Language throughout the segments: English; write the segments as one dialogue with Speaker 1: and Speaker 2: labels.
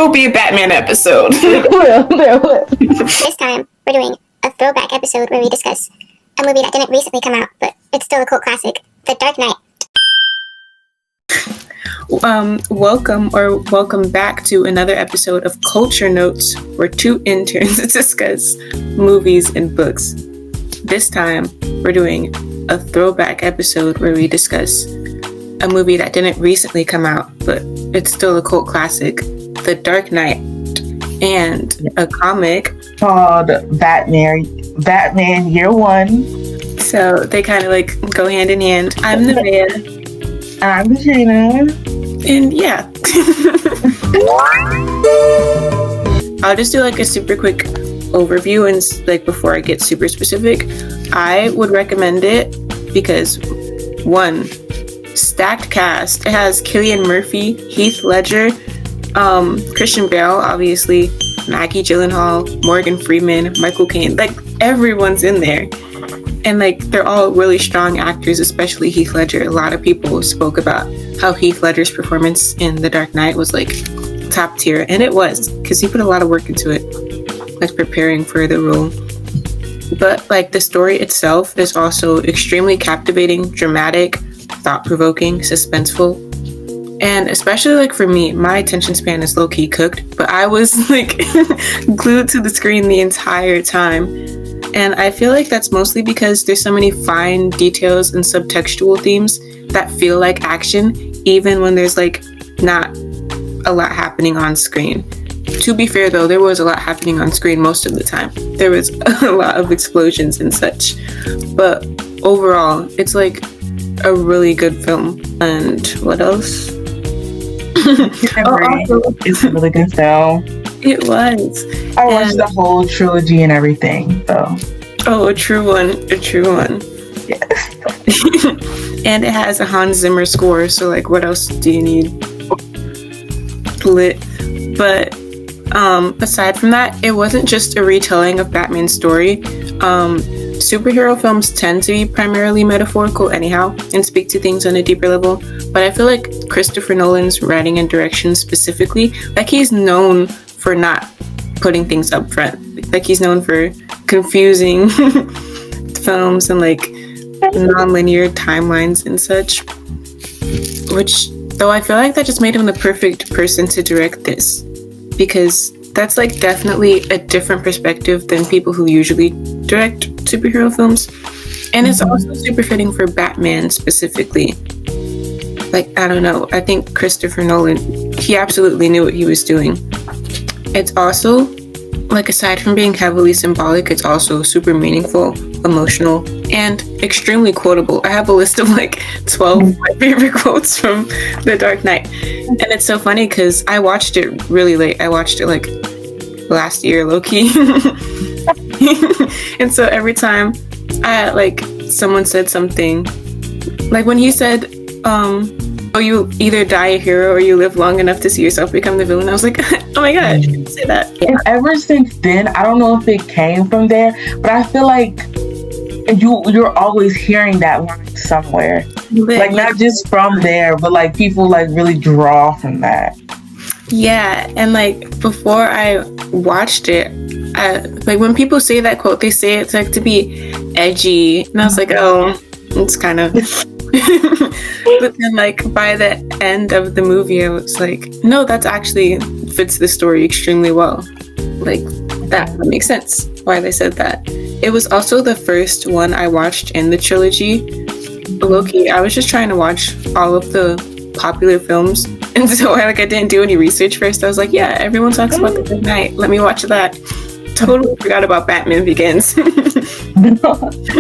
Speaker 1: will be a Batman episode.
Speaker 2: There will.
Speaker 3: This time, we're doing a throwback episode where we discuss a movie that didn't recently come out, but it's still a cult classic, The Dark Knight.
Speaker 1: Welcome back to another episode of Culture Notes, where two interns discuss movies and books. This time, we're doing a throwback episode where we discuss a movie that didn't recently come out, but it's still a cult classic, The Dark Knight, and a comic
Speaker 2: called Batman Year One.
Speaker 1: So they kind of like go hand in hand. I'm ᴛɪᴍᴇ.
Speaker 2: I'm ᴛɪᴍᴇ.
Speaker 1: And yeah. I'll just do like a super quick overview, and like before I get super specific, I would recommend it because one, stacked cast. It has Cillian Murphy, Heath Ledger, Christian Bale, obviously, Maggie Gyllenhaal, Morgan Freeman, Michael Caine. Like everyone's in there. And like they're all really strong actors, especially Heath Ledger. A lot of people spoke about how Heath Ledger's performance in The Dark Knight was like top tier, and it was, because he put a lot of work into it, like preparing for the role. But like the story itself is also extremely captivating, dramatic, thought-provoking, suspenseful. And especially like for me, my attention span is low-key cooked, but I was like glued to the screen the entire time. And I feel like that's mostly because there's so many fine details and subtextual themes that feel like action, even when there's like not a lot happening on screen. To be fair though, there was a lot happening on screen most of the time. There was a lot of explosions and such. But overall, it's like a really good film. And what else?
Speaker 2: It's a really good film.
Speaker 1: It was.
Speaker 2: I watched the whole trilogy and everything, so.
Speaker 1: Oh, a true one.
Speaker 2: Yeah.
Speaker 1: And it has a Hans Zimmer score, so like what else do you need? Lit. But aside from that, it wasn't just a retelling of Batman's story. Superhero films tend to be primarily metaphorical anyhow and speak to things on a deeper level, but I feel like Christopher Nolan's writing and direction specifically, like he's known for not putting things up front. Like he's known for confusing films and like non-linear timelines and such, which though I feel like that just made him the perfect person to direct this, because that's like definitely a different perspective than people who usually direct superhero films. And it's also super fitting for Batman specifically. Like, I don't know, I think Christopher Nolan, he absolutely knew what he was doing. It's also, like, aside from being heavily symbolic, it's also super meaningful, emotional, and extremely quotable. I have a list of like 12 of my favorite quotes from The Dark Knight. And it's so funny because I watched it really late. I watched it like last year, low-key. And so every time like someone said something, like when he said, oh, you either die a hero or you live long enough to see yourself become the villain, I was like, oh my god, I didn't say that.
Speaker 2: And ever since then, I don't know if it came from there, but I feel like you're always hearing that line somewhere. Like not just from there, but like people like really draw from that.
Speaker 1: Yeah, and like before I watched it, like when people say that quote, they say it's like to be edgy, and I was like, oh, it's kind of. But then like by the end of the movie, I was like, no, that's actually fits the story extremely well. Like that makes sense why they said that. It was also the first one I watched in the trilogy. Low-key, I was just trying to watch all of the popular films, and so I didn't do any research first. I was like, yeah, everyone talks about The Dark Knight, let me watch that. Totally forgot about Batman Begins.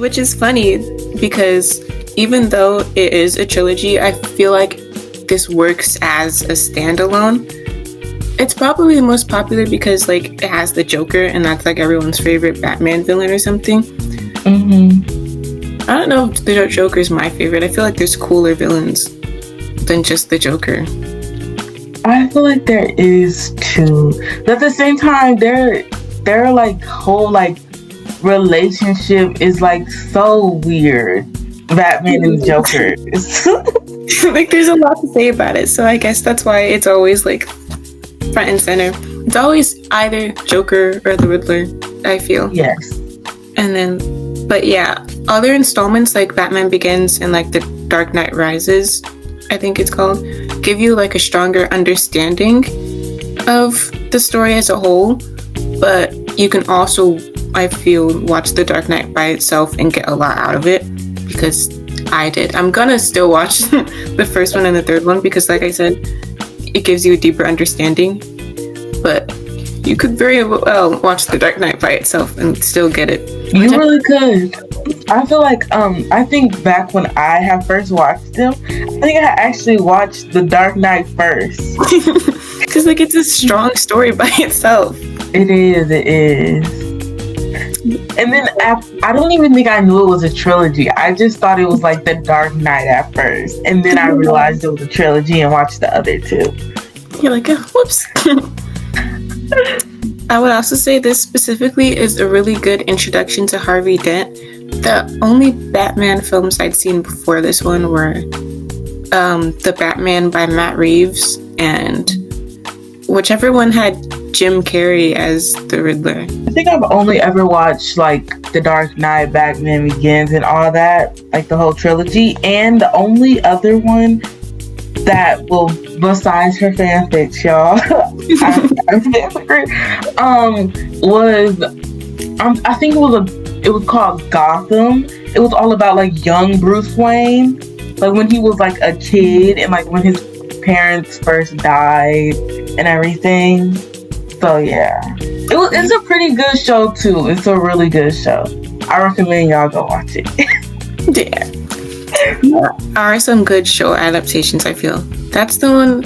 Speaker 1: Which is funny because even though it is a trilogy, I feel like this works as a standalone. It's probably the most popular because like it has the Joker, and that's like everyone's favorite Batman villain or something. I don't know if the Joker is my favorite. I feel like there's cooler villains than just the Joker.
Speaker 2: I feel like there is too. But at the same time, their like whole like relationship is like so weird. Batman and Joker.
Speaker 1: Like there's a lot to say about it, so I guess that's why it's always like front and center. It's always either Joker or the Riddler, I feel.
Speaker 2: Yes.
Speaker 1: And then, but yeah, other installments like Batman Begins and like The Dark Knight Rises, I think it's called, give you like a stronger understanding of the story as a whole. But you can also, I feel, watch The Dark Knight by itself and get a lot out of it, because I did. I'm gonna still watch the first one and the third one because, like I said, it gives you a deeper understanding. But you could very well watch The Dark Knight by itself and still get it.
Speaker 2: You really could. I feel like I think back when I had first watched them, I think I actually watched The Dark Knight first.
Speaker 1: Because like it's a strong story by itself.
Speaker 2: It is. And then I don't even think I knew it was a trilogy. I just thought it was like The Dark Knight at first. And then I realized it was a trilogy and watched the other two.
Speaker 1: You're like, oh, whoops. I would also say this specifically is a really good introduction to Harvey Dent. The only Batman films I'd seen before this one were The Batman by Matt Reeves and whichever one had Jim Carrey as the Riddler.
Speaker 2: I think I've only ever watched like The Dark Knight, Batman Begins, and all that, like the whole trilogy. And the only other one that, well, besides her fanfics, y'all, I think it was called Gotham. It was all about like young Bruce Wayne, like when he was like a kid and like when his parents first died and everything. So yeah, it's a pretty good show too. It's a really good show. I recommend y'all go watch it.
Speaker 1: Yeah. There are some good show adaptations, I feel. That's the one.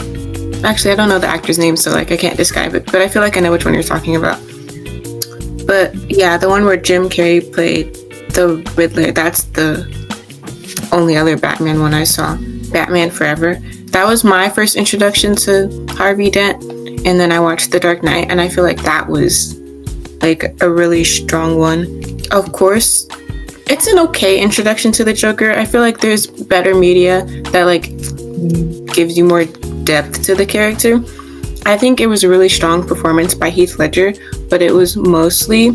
Speaker 1: Actually, I don't know the actor's name, so like I can't describe it, but I feel like I know which one you're talking about. But yeah, the one where Jim Carrey played the Riddler, that's the only other Batman one I saw. Batman Forever. That was my first introduction to Harvey Dent, and then I watched The Dark Knight, and I feel like that was like a really strong one. Of course, it's an okay introduction to the Joker. I feel like there's better media that like gives you more depth to the character. I think it was a really strong performance by Heath Ledger, but it was mostly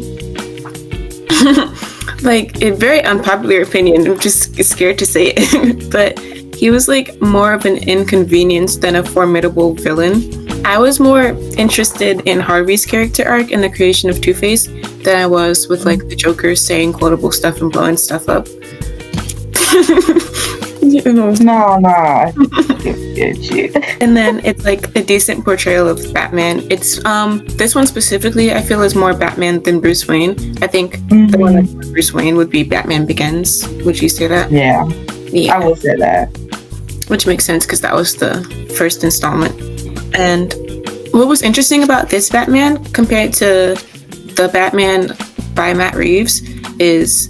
Speaker 1: like a very unpopular opinion. I'm just scared to say it, but he was like more of an inconvenience than a formidable villain. I was more interested in Harvey's character arc and the creation of Two-Face than I was with like the Joker saying quotable stuff and blowing stuff up. You know.
Speaker 2: No, I get you.
Speaker 1: And then it's like a decent portrayal of Batman. It's this one specifically I feel is more Batman than Bruce Wayne. I think the one that's Bruce Wayne would be Batman Begins. Would you say that?
Speaker 2: Yeah. I will say that.
Speaker 1: Which makes sense because that was the first installment. And what was interesting about this Batman compared to the Batman by Matt Reeves is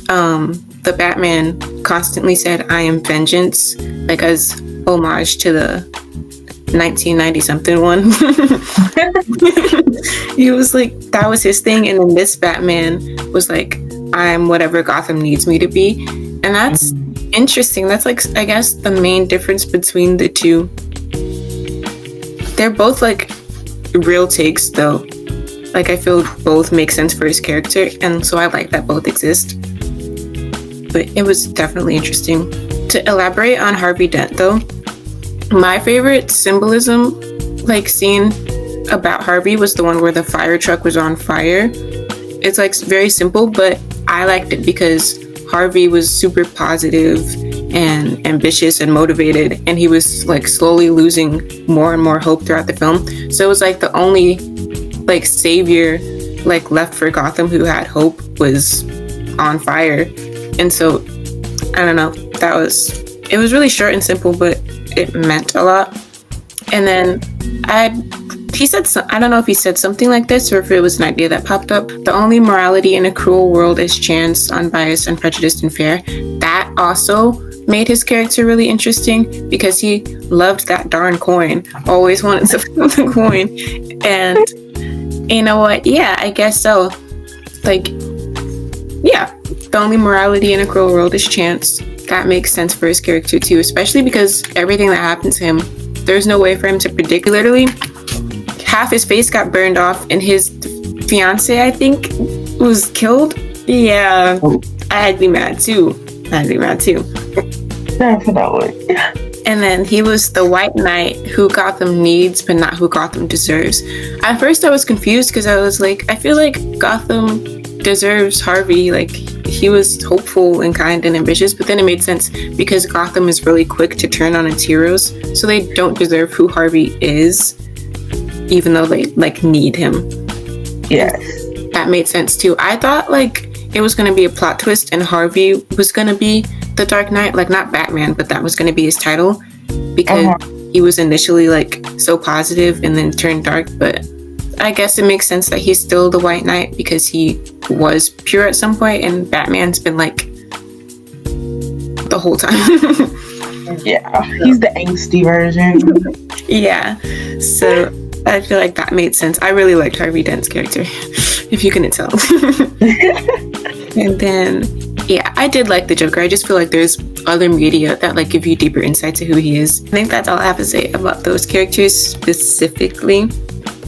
Speaker 1: the Batman constantly said, "I am vengeance," like as homage to the 1990 something one. He was like, that was his thing. And then this Batman was like, "I'm whatever Gotham needs me to be." And that's interesting. That's like, I guess, the main difference between the two. They're both like real takes though. Like I feel both make sense for his character, and so I like that both exist. But it was definitely interesting. To elaborate on Harvey Dent though, my favorite symbolism like scene about Harvey was the one where the fire truck was on fire. It's like very simple, but I liked it because Harvey was super positive and ambitious and motivated, and he was like slowly losing more and more hope throughout the film. So it was like the only like savior like left for Gotham who had hope was on fire. And so I don't know, it was really short and simple, but it meant a lot. And then he said, I don't know if he said something like this or if it was an idea that popped up. The only morality in a cruel world is chance, unbiased, unprejudiced, and fair. That also made his character really interesting because he loved that darn coin, always wanted to flip the coin. And you know what? Yeah, I guess so. Like, yeah, the only morality in a cruel world is chance. That makes sense for his character too, especially because everything that happened to him, there's no way for him to predict. Literally, half his face got burned off, and his fiance, I think, was killed. Yeah, I'd be mad too.
Speaker 2: Definitely.
Speaker 1: And then he was the White Knight who Gotham needs, but not who Gotham deserves. At first, I was confused because I was like, I feel like Gotham deserves Harvey. Like, he was hopeful and kind and ambitious, but then it made sense because Gotham is really quick to turn on its heroes, so they don't deserve who Harvey is, even though they like need him.
Speaker 2: Yes.
Speaker 1: That made sense too. I thought like it was going to be a plot twist and Harvey was going to be the Dark Knight, like not Batman, but that was going to be his title because he was initially like so positive and then turned dark. But I guess it makes sense that he's still the White Knight because he was pure at some point and Batman's been like the whole time.
Speaker 2: Yeah, he's the angsty version.
Speaker 1: Yeah, so I feel like that made sense. I really liked Harvey Dent's character, if you couldn't tell. And then, yeah, I did like the Joker. I just feel like there's other media that like give you deeper insight to who he is. I think that's all I have to say about those characters specifically.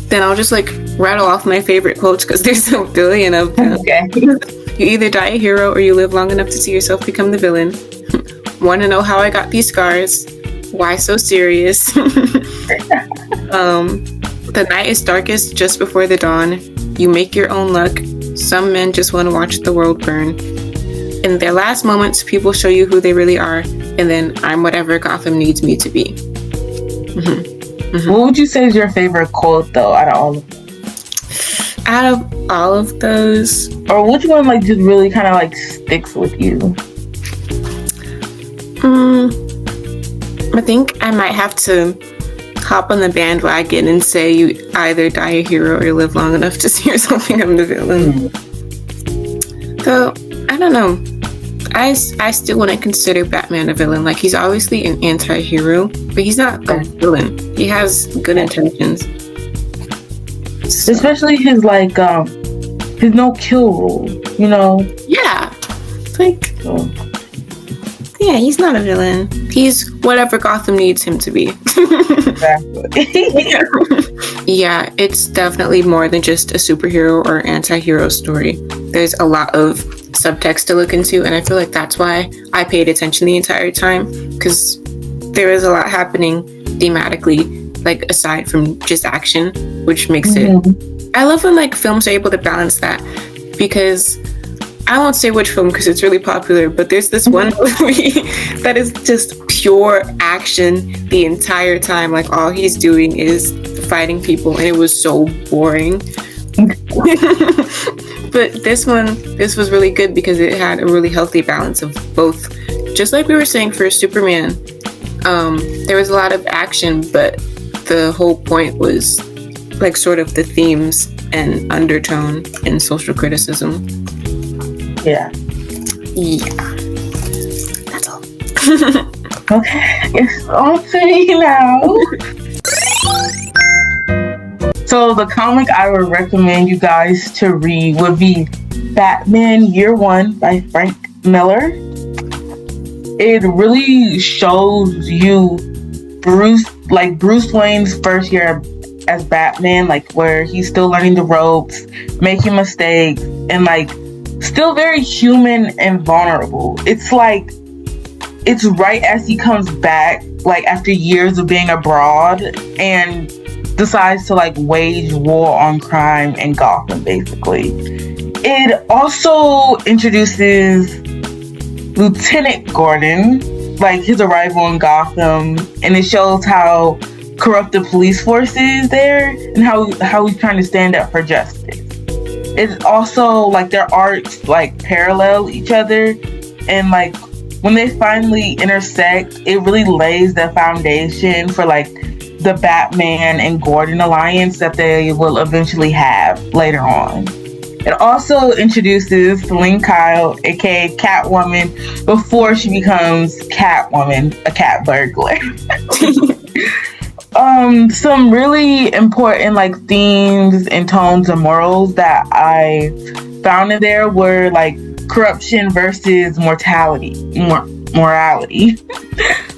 Speaker 1: Then I'll just like rattle off my favorite quotes because there's a billion of them.
Speaker 2: Okay.
Speaker 1: You either die a hero or you live long enough to see yourself become the villain. Want to know how I got these scars? Why so serious? The night is darkest just before the dawn. You make your own luck. Some men just want to watch the world burn. In their last moments, people show you who they really are. And then I'm whatever Gotham needs me to be.
Speaker 2: What would you say is your favorite quote, though, out of all of them?
Speaker 1: Out of all of those,
Speaker 2: or which one like just really kind of like sticks with you?
Speaker 1: I think I might have to hop on the bandwagon and say you either die a hero or you live long enough to see yourself become the villain. So I don't know. I still wouldn't consider Batman a villain. Like, he's obviously an anti-hero, but he's not a villain. He has good intentions. So.
Speaker 2: Especially his like his no kill rule, you know? Yeah.
Speaker 1: Like, yeah, he's not a villain. He's whatever Gotham needs him to be.
Speaker 2: Exactly.
Speaker 1: Yeah, it's definitely more than just a superhero or anti-hero story. There's a lot of subtext to look into, and I feel like that's why I paid attention the entire time, because there is a lot happening thematically, like aside from just action, which makes it. I love when like films are able to balance that, because I won't say which film because it's really popular, but there's this one movie that is just pure action the entire time. Like, all he's doing is fighting people, and it was so boring. But this was really good because it had a really healthy balance of both. Just like we were saying for Superman, there was a lot of action, but the whole point was like sort of the themes and undertone and social criticism.
Speaker 2: Yeah.
Speaker 1: That's all.
Speaker 2: Okay, it's on to me now. So the comic I would recommend you guys to read would be Batman Year One by Frank Miller. It really shows you Bruce Wayne's first year as Batman, like where he's still learning the ropes, making mistakes, and like still very human and vulnerable. It's like, it's right as he comes back, like after years of being abroad, and decides to like wage war on crime in Gotham, basically. It also introduces Lieutenant Gordon, like his arrival in Gotham, and it shows how corrupt the police force is there and how he's trying to stand up for justice. It's also like their arcs like parallel each other, and like when they finally intersect, it really lays the foundation for like the Batman and Gordon alliance that they will eventually have later on. It also introduces Selene Kyle, aka Catwoman, before she becomes Catwoman, a cat burglar. Some really important like themes and tones and morals that I found in there were like corruption versus morality.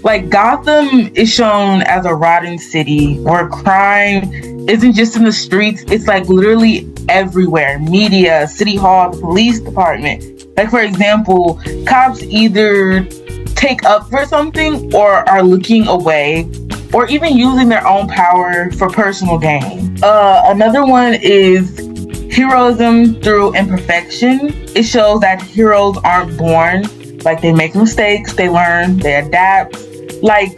Speaker 2: Like, Gotham is shown as a rotten city where crime isn't just in the streets, it's like literally everywhere. Media, city hall, the police department. Like, for example, cops either take up for something or are looking away, or even using their own power for personal gain. Another one is heroism through imperfection. It shows that heroes aren't born. Like, they make mistakes, they learn, they adapt. Like,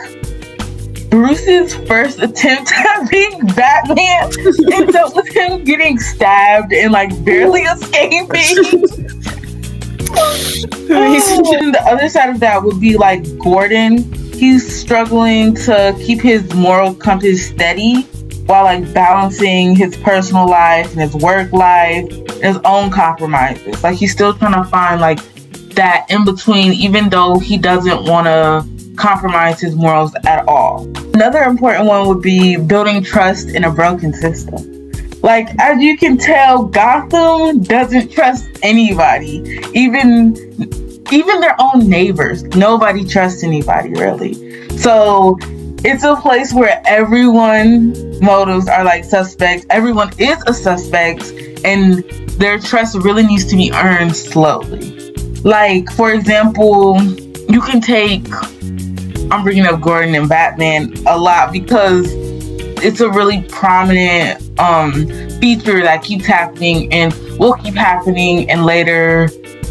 Speaker 2: Bruce's first attempt at being Batman ends up with him getting stabbed and like barely escaping. And the other side of that would be like Gordon. He's struggling to keep his moral compass steady while like balancing his personal life and his work life and his own compromises. Like, he's still trying to find like that in between, even though he doesn't want to compromise his morals at all. Another important one would be building trust in a broken system. Like, as you can tell, Gotham doesn't trust anybody, even their own neighbors. Nobody trusts anybody, really. So it's a place where everyone's motives are like suspects. Everyone is a suspect, and their trust really needs to be earned slowly. Like, for example, you can take, I'm bringing up Gordon and Batman a lot because it's a really prominent feature that keeps happening and will keep happening in later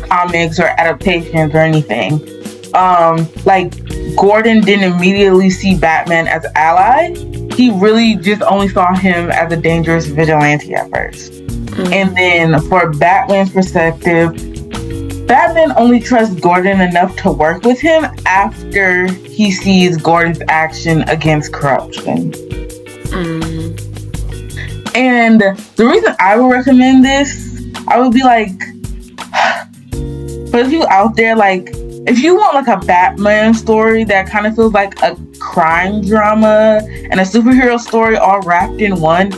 Speaker 2: comics or adaptations or anything. Like, Gordon didn't immediately see Batman as an ally. He really just only saw him as a dangerous vigilante at first. And then for Batman's perspective, Batman only trusts Gordon enough to work with him after he sees Gordon's action against corruption. And the reason I would recommend this, I would be like, for you out there, like, if you want like a Batman story that kind of feels like a crime drama and a superhero story all wrapped in one,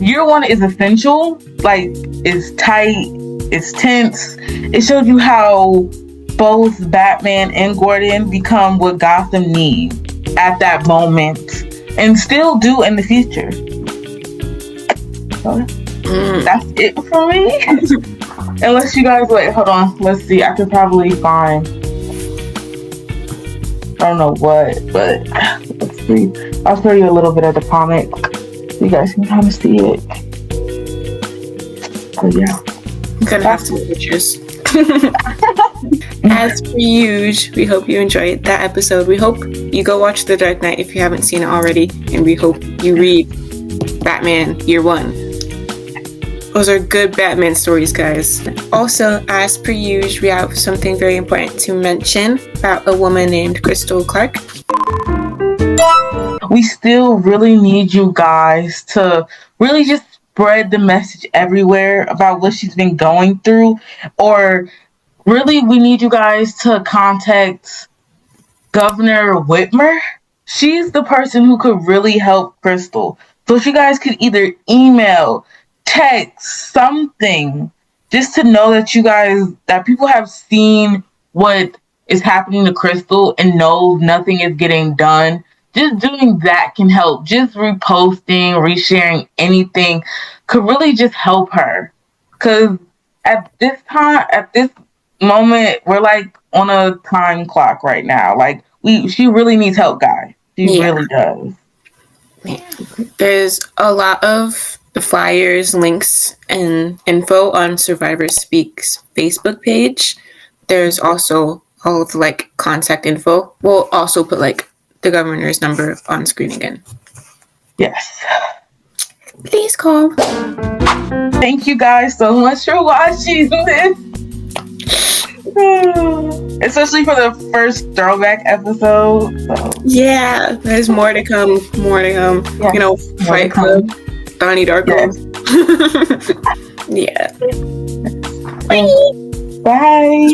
Speaker 2: year one is essential. Like, it's tight, it's tense. It shows you how both Batman and Gordon become what Gotham needs at that moment and still do in the future. So that's it for me. Unless you guys, wait, hold on. Let's see. I could probably find, I don't know what, but let's see. I'll show you a little bit of the comic so you guys can kind of see it. So yeah.
Speaker 1: I'm gonna have some pictures. As per usual, we hope you enjoyed that episode. We hope you go watch The Dark Knight if you haven't seen it already, and we hope you read Batman Year One. Those are good Batman stories, guys. Also, as per usual, we have something very important to mention about a woman named Krystal Clark.
Speaker 2: We still really need you guys to really just spread the message everywhere about what she's been going through, or really we need you guys to contact Governor Whitmer. She's the person who could really help Krystal. So if you guys could either email, text, something, just to know that you guys, that people have seen what is happening to Krystal and know nothing is getting done. Just doing that can help. Just reposting, resharing anything could really just help her. Because at this time, at this moment, we're like on a time clock right now. Like, she really needs help, guys. She really does.
Speaker 1: There's a lot of the flyers, links, and info on Survivor Speak's Facebook page. There's also all of the like contact info. We'll also put like the governor's number on screen again. Yes. Please call.
Speaker 2: Thank you guys so much for watching this. Especially for the first throwback episode. So.
Speaker 1: Yeah, there's more to come. Yes. You know, Fight Club, Donnie Darko. Yes.
Speaker 2: Yeah. Bye.